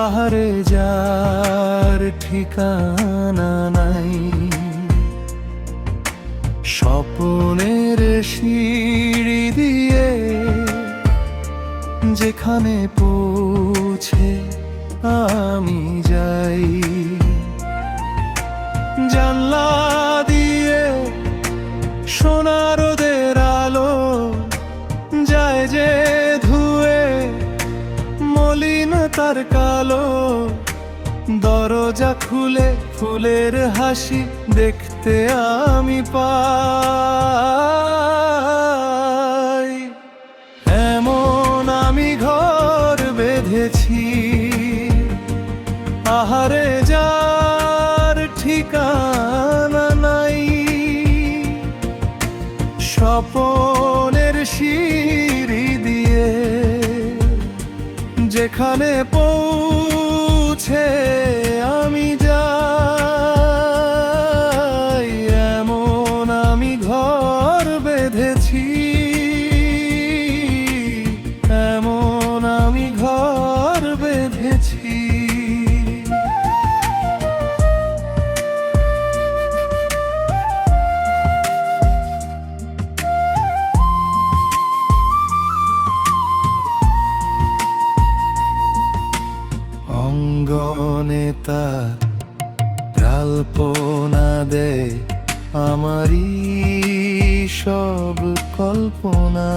আহারে যার ঠিকানা নাই, স্বপ্নের সিঁড়ি দিয়ে যেখানে পৌঁছে আমি যাই, জানলা দিয়ে সোনার রোদের আলো যায় যে ধুয়ে মলিনতার কালো, দরজা খুলে ফুলের হাসি দেখতে আমি পাই। এমন আমি ঘর বেঁধেছি, আহারে যার ঠিকানা নাই, স্বপনের সিঁড়ি দিয়ে যেখানে পৌঁছে আমি যাই, এমন আমি ঘর বেঁধেছি, এমন আমি ঘর বেঁধেছি। অঙ্গনে তার আলপনা দেয় আমারই সব কল্পনা,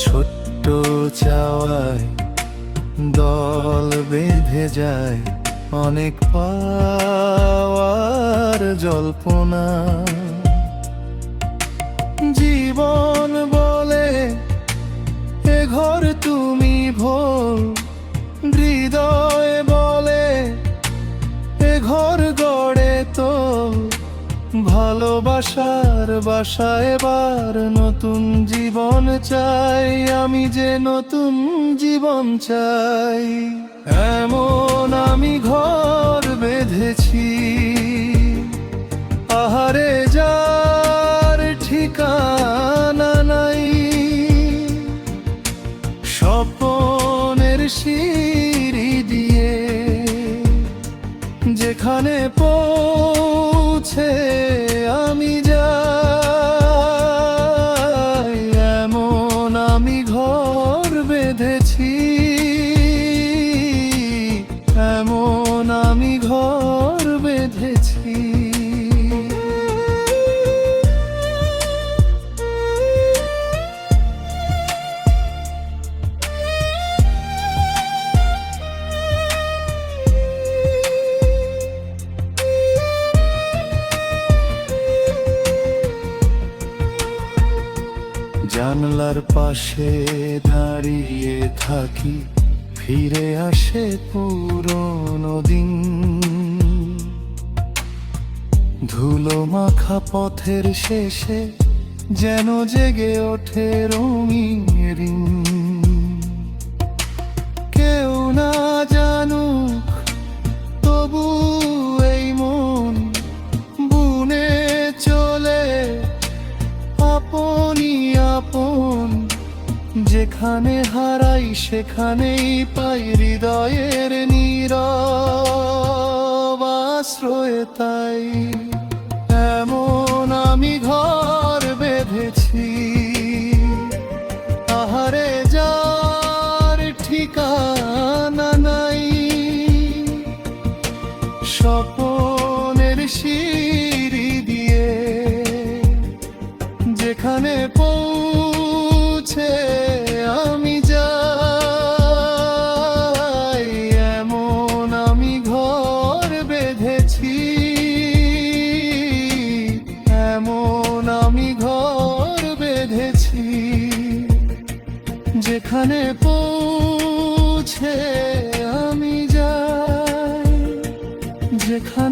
ছোট্ট চাওয়ায় দল বেঁধে যায় অনেক পাওয়ার জল্পনা। জীবন বলে এ ঘর তুমি ভোল, হৃদয় বলে এ ঘর গড়ে তোল, ভালোবাসার বাসা এবার নতুন জীবন চাই, আমি যে নতুন জীবন চাই, এমন আমি ঘর বেঁধেছি, আহারে যার ঠিকানা নাই, স্বপনের সিঁড়ি দিয়ে যেখানে পৌঁছে আমি যাই, এমন আমি ঘর বেঁধেছি, এমন আমি ঘর বেঁধেছি। জানলার পাশে দাঁড়িয়ে থাকি, ফিরে আসে পুরনো দিন, ধুলো মাখা পথের শেষে যেন জেগে ওঠে রঙিন রিং। কেউ না জানুক তবু এই মন বুনে চলে আপনি আপন, যেখানে হারাই সেখানেই পাই হৃদয়ের নীরব আশ্রয়, তাই এমন আমি ঘর বেঁধেছি, আহারে যার ঠিকানা নাই, স্বপনের সিঁড়ি দিয়ে যেখানে পৌঁছে আমি যাই, এমন আমি ঘর বেঁধেছি, এমন আমি ঘর বেঁধেছি, যেখানে পৌঁছে আমি যাই, যেখানে